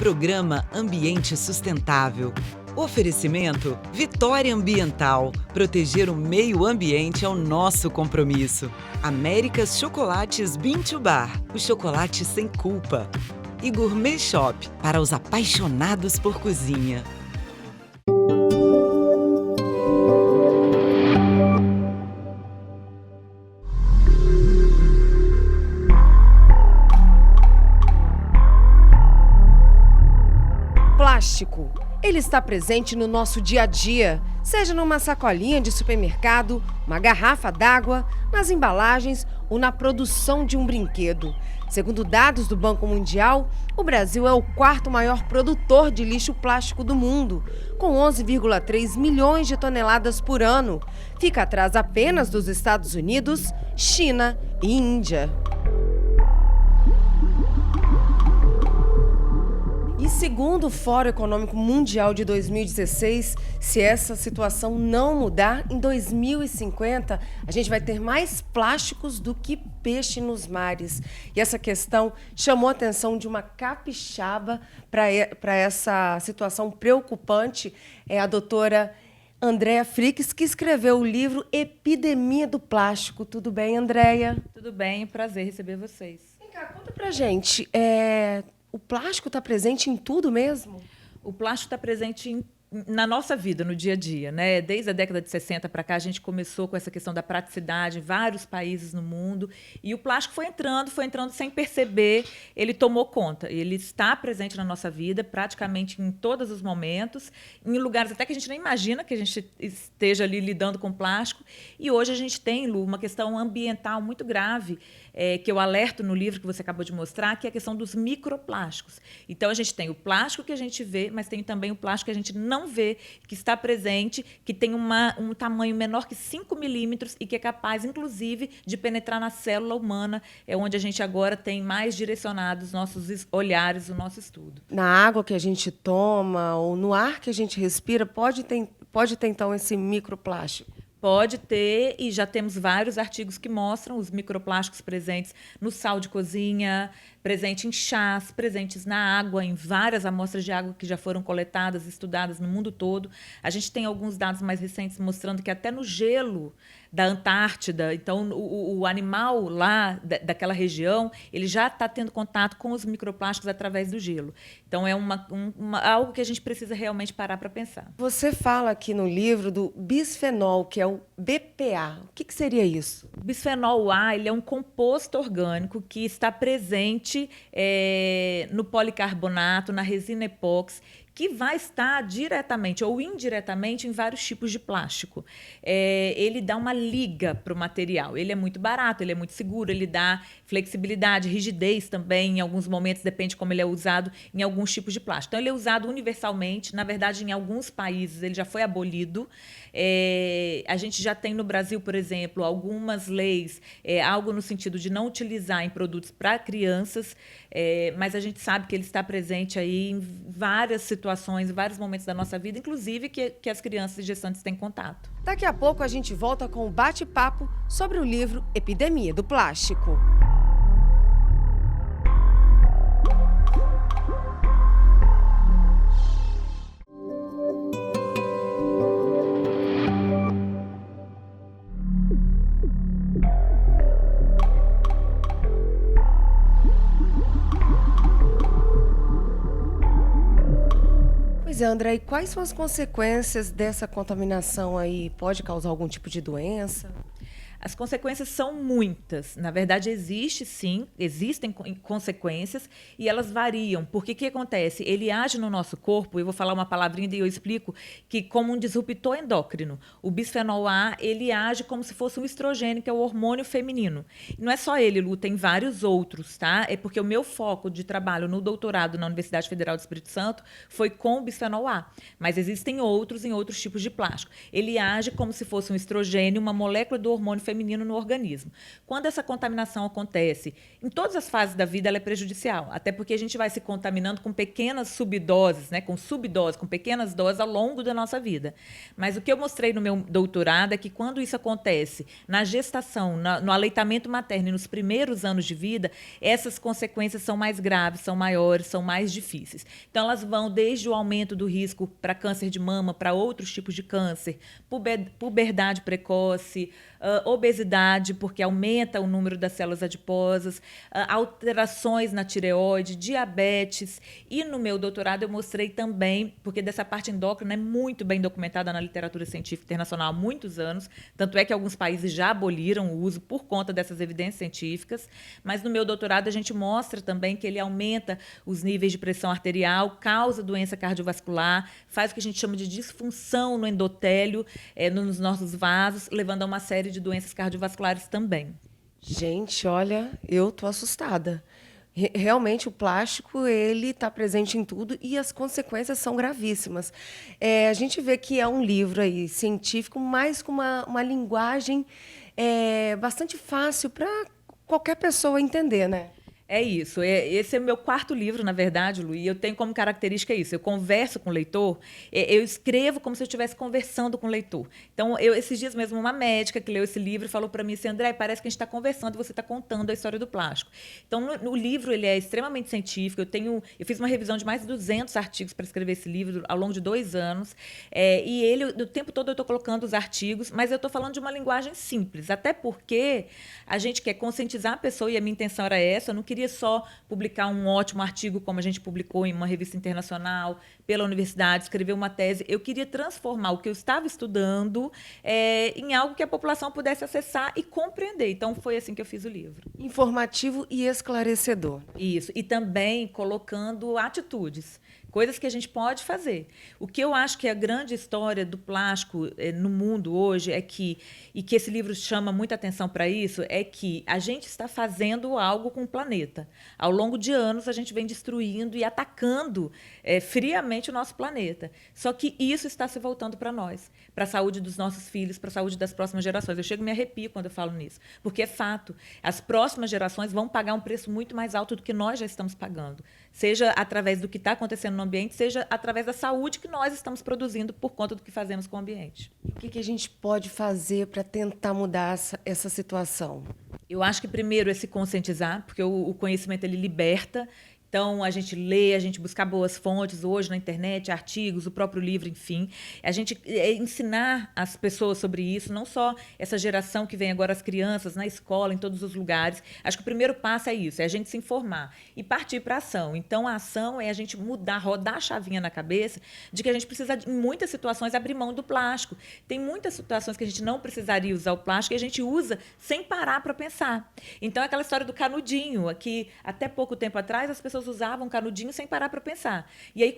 Programa Ambiente Sustentável. Oferecimento Vitória Ambiental. Proteger o meio ambiente é o nosso compromisso. Américas Chocolates Bean to Bar. O chocolate sem culpa. E Gourmet Shop, para os apaixonados por cozinha. Plástico. Ele está presente no nosso dia a dia, seja numa sacolinha de supermercado, uma garrafa d'água, nas embalagens ou na produção de um brinquedo. Segundo dados do Banco Mundial, o Brasil é o quarto maior produtor de lixo plástico do mundo, com 11,3 milhões de toneladas por ano. Fica atrás apenas dos Estados Unidos, China e Índia. E segundo o Fórum Econômico Mundial de 2016, se essa situação não mudar, em 2050 a gente vai ter mais plásticos do que peixe nos mares. E essa questão chamou a atenção de uma capixaba para essa situação preocupante. É a doutora Andréia Fricks, que escreveu o livro Epidemia do Plástico. Tudo bem, Andréia? Tudo bem, prazer receber vocês. Vem cá, conta pra gente. O plástico está presente em tudo mesmo? O plástico está presente na nossa vida, no dia a dia, né? Desde a década de 60 para cá, a gente começou com essa questão da praticidade em vários países no mundo. E o plástico foi entrando sem perceber, ele tomou conta. Ele está presente na nossa vida praticamente em todos os momentos, em lugares até que a gente nem imagina que a gente esteja ali lidando com plástico. E hoje a gente tem, Lu, uma questão ambiental muito grave, que eu alerto no livro que você acabou de mostrar, que é a questão dos microplásticos. Então, a gente tem o plástico que a gente vê, mas tem também o plástico que a gente não vê, que está presente, que tem um tamanho menor que 5 milímetros e que é capaz, inclusive, de penetrar na célula humana, é onde a gente agora tem mais direcionados os nossos olhares, o nosso estudo. Na água que a gente toma ou no ar que a gente respira, pode ter então, esse microplástico? Pode ter, e já temos vários artigos que mostram os microplásticos presentes no sal de cozinha, presente em chás, presentes na água, em várias amostras de água que já foram coletadas, estudadas no mundo todo. A gente tem alguns dados mais recentes mostrando que até no gelo da Antártida, então o animal lá daquela região, ele já está tendo contato com os microplásticos através do gelo. Então, é algo que a gente precisa realmente parar para pensar. Você fala aqui no livro do bisfenol, que é o BPA. O que seria isso? O bisfenol A, ele é um composto orgânico que está presente no policarbonato, na resina epóxi, que vai estar diretamente ou indiretamente em vários tipos de plástico. Ele dá uma liga para o material. Ele é muito barato, ele é muito seguro, ele dá flexibilidade, rigidez também, em alguns momentos, depende como ele é usado, em alguns tipos de plástico. Então, ele é usado universalmente. Na verdade, em alguns países, ele já foi abolido. A gente já tem no Brasil, por exemplo, algumas leis, algo no sentido de não utilizar em produtos para crianças, mas a gente sabe que ele está presente aí em várias situações, em vários momentos da nossa vida, inclusive que as crianças e gestantes têm contato. Daqui a pouco a gente volta com o bate-papo sobre o livro Epidemia do Plástico. Pois é, André, e quais são as consequências dessa contaminação aí? Pode causar algum tipo de doença? As consequências são muitas. Na verdade, existem consequências e elas variam. Porque o que acontece? Ele age no nosso corpo, eu vou falar uma palavrinha e eu explico, que como um disruptor endócrino. O bisfenol A, ele age como se fosse um estrogênio, que é o hormônio feminino. E não é só ele, Lu, tem vários outros, tá? É porque o meu foco de trabalho no doutorado na Universidade Federal do Espírito Santo foi com o bisfenol A. Mas existem outros em outros tipos de plástico. Ele age como se fosse um estrogênio, uma molécula do hormônio feminino, feminino no organismo. Quando essa contaminação acontece, em todas as fases da vida ela é prejudicial, até porque a gente vai se contaminando com pequenas subdoses, né, com subdoses, com pequenas doses ao longo da nossa vida. Mas o que eu mostrei no meu doutorado é que quando isso acontece na gestação, no aleitamento materno e nos primeiros anos de vida, essas consequências são mais graves, são maiores, são mais difíceis. Então, elas vão desde o aumento do risco para câncer de mama, para outros tipos de câncer, puberdade precoce, obesidade, porque aumenta o número das células adiposas, alterações na tireoide, diabetes. E no meu doutorado eu mostrei também, porque dessa parte endócrina é muito bem documentada na literatura científica internacional há muitos anos, tanto é que alguns países já aboliram o uso por conta dessas evidências científicas, mas no meu doutorado a gente mostra também que ele aumenta os níveis de pressão arterial, causa doença cardiovascular, faz o que a gente chama de disfunção no endotélio, nos nossos vasos, levando a uma série de doenças cardiovasculares também. Gente, olha, eu tô assustada. Realmente o plástico ele está presente em tudo e as consequências são gravíssimas. A gente vê que é um livro aí científico, mas com uma linguagem bastante fácil para qualquer pessoa entender, né? É isso. Esse é o meu quarto livro, na verdade, Lu, e eu tenho como característica isso. Eu converso com o leitor, eu escrevo como se eu estivesse conversando com o leitor. Então, esses dias mesmo, uma médica que leu esse livro falou para mim assim, André, parece que a gente está conversando e você está contando a história do plástico. Então, no livro, ele é extremamente científico. Eu fiz uma revisão de mais de 200 artigos para escrever esse livro ao longo de 2 anos. E o tempo todo eu estou colocando os artigos, mas eu estou falando de uma linguagem simples, até porque a gente quer conscientizar a pessoa, e a minha intenção era essa, eu não queria só publicar um ótimo artigo, como a gente publicou em uma revista internacional, pela universidade, escrever uma tese. Eu queria transformar o que eu estava estudando em algo que a população pudesse acessar e compreender. Então, foi assim que eu fiz o livro. Informativo e esclarecedor. Isso. E também colocando atitudes. Coisas que a gente pode fazer. O que eu acho que é a grande história do plástico no mundo hoje e que esse livro chama muita atenção para isso, é que a gente está fazendo algo com o planeta. Ao longo de anos, a gente vem destruindo e atacando friamente o nosso planeta. Só que isso está se voltando para nós, para a saúde dos nossos filhos, para a saúde das próximas gerações. Eu chego e me arrepio quando eu falo nisso, porque é fato. As próximas gerações vão pagar um preço muito mais alto do que nós já estamos pagando, seja através do que está acontecendo no ambiente, seja através da saúde que nós estamos produzindo por conta do que fazemos com o ambiente. E o que a gente pode fazer para tentar mudar essa situação? Eu acho que primeiro é se conscientizar, porque o conhecimento ele liberta. Então, a gente lê, a gente buscar boas fontes hoje na internet, artigos, o próprio livro, enfim. A gente ensinar as pessoas sobre isso, não só essa geração que vem agora, as crianças, na escola, em todos os lugares. Acho que o primeiro passo é isso, é a gente se informar e partir para a ação. Então, a ação é a gente mudar, rodar a chavinha na cabeça de que a gente precisa, em muitas situações, abrir mão do plástico. Tem muitas situações que a gente não precisaria usar o plástico e a gente usa sem parar para pensar. Então, é aquela história do canudinho, que até pouco tempo atrás as pessoas usavam canudinho sem parar para pensar. E aí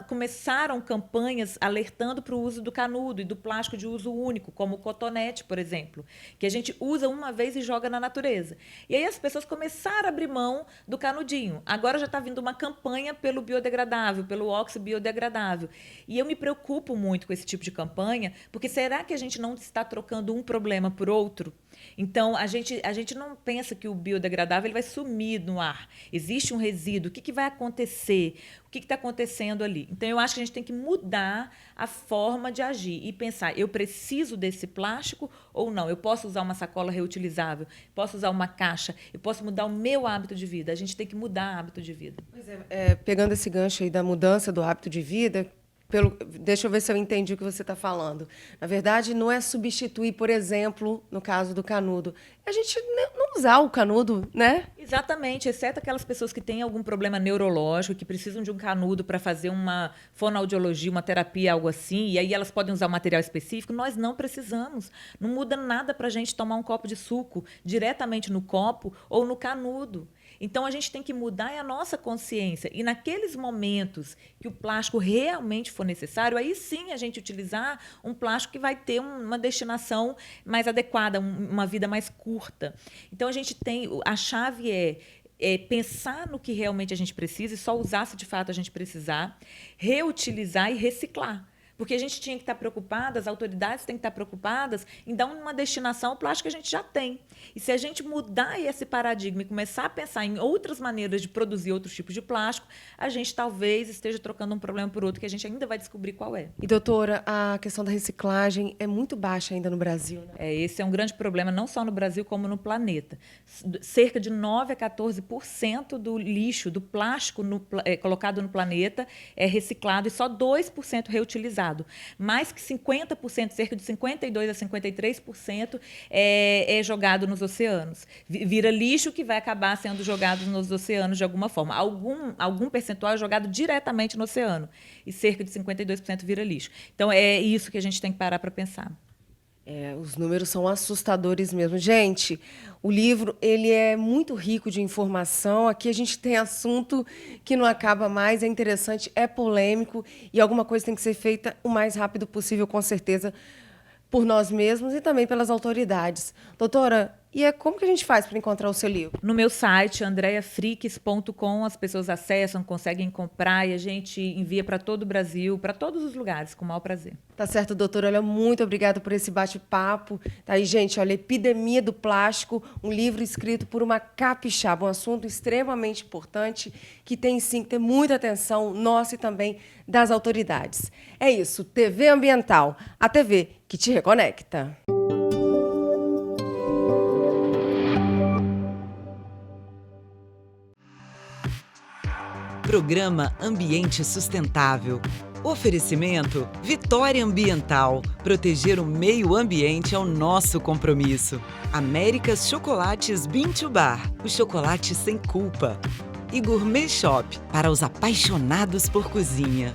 começaram campanhas alertando para o uso do canudo e do plástico de uso único, como o cotonete, por exemplo, que a gente usa uma vez e joga na natureza. E aí as pessoas começaram a abrir mão do canudinho. Agora já está vindo uma campanha pelo biodegradável, pelo óxido biodegradável. E eu me preocupo muito com esse tipo de campanha, porque será que a gente não está trocando um problema por outro? Então, a gente não pensa que o biodegradável ele vai sumir no ar. Existe um resíduo. O que vai acontecer? O que está acontecendo ali? Então, eu acho que a gente tem que mudar a forma de agir e pensar, eu preciso desse plástico ou não? Eu posso usar uma sacola reutilizável? Posso usar uma caixa? Eu posso mudar o meu hábito de vida? A gente tem que mudar o hábito de vida. Pois pegando esse gancho aí da mudança do hábito de vida, deixa eu ver se eu entendi o que você está falando. Na verdade, não é substituir, por exemplo, no caso do canudo. A gente não usar o canudo, né? Exatamente, exceto aquelas pessoas que têm algum problema neurológico, que precisam de um canudo para fazer uma fonoaudiologia, uma terapia, algo assim, e aí elas podem usar um material específico. Nós não precisamos. Não muda nada para a gente tomar um copo de suco diretamente no copo ou no canudo. Então, a gente tem que mudar a nossa consciência. E naqueles momentos que o plástico realmente for necessário, aí sim a gente utilizar um plástico que vai ter uma destinação mais adequada, uma vida mais curta. Então, a chave é pensar no que realmente a gente precisa e só usar se de fato a gente precisar, reutilizar e reciclar. Porque a gente tinha que estar preocupada, as autoridades têm que estar preocupadas em dar uma destinação ao plástico que a gente já tem. E se a gente mudar esse paradigma e começar a pensar em outras maneiras de produzir outros tipos de plástico, a gente talvez esteja trocando um problema por outro que a gente ainda vai descobrir qual é. E, doutora, a questão da reciclagem é muito baixa ainda no Brasil, né? Esse é um grande problema, não só no Brasil, como no planeta. Cerca de 9 a 14% do lixo, do plástico colocado no planeta é reciclado e só 2% reutilizado. Mais que 50%, cerca de 52% a 53% é jogado nos oceanos. Vira lixo que vai acabar sendo jogado nos oceanos de alguma forma. Algum percentual é jogado diretamente no oceano e cerca de 52% vira lixo. Então, é isso que a gente tem que parar para pensar. Os números são assustadores mesmo. Gente, o livro ele é muito rico de informação. Aqui a gente tem assunto que não acaba mais, é interessante, é polêmico e alguma coisa tem que ser feita o mais rápido possível, com certeza, por nós mesmos e também pelas autoridades. Doutora, como que a gente faz para encontrar o seu livro? No meu site, andreafrix.com, as pessoas acessam, conseguem comprar e a gente envia para todo o Brasil, para todos os lugares, com o maior prazer. Tá certo, doutora. Olha, muito obrigada por esse bate-papo. Tá aí, gente, olha, Epidemia do Plástico, um livro escrito por uma capixaba, um assunto extremamente importante que tem, sim, que ter muita atenção nossa e também das autoridades. É isso, TV Ambiental, a TV que te reconecta. Programa Ambiente Sustentável. Oferecimento Vitória Ambiental. Proteger o meio ambiente é o nosso compromisso. Américas Chocolates Bean to Bar. O chocolate sem culpa. E Gourmet Shop, para os apaixonados por cozinha.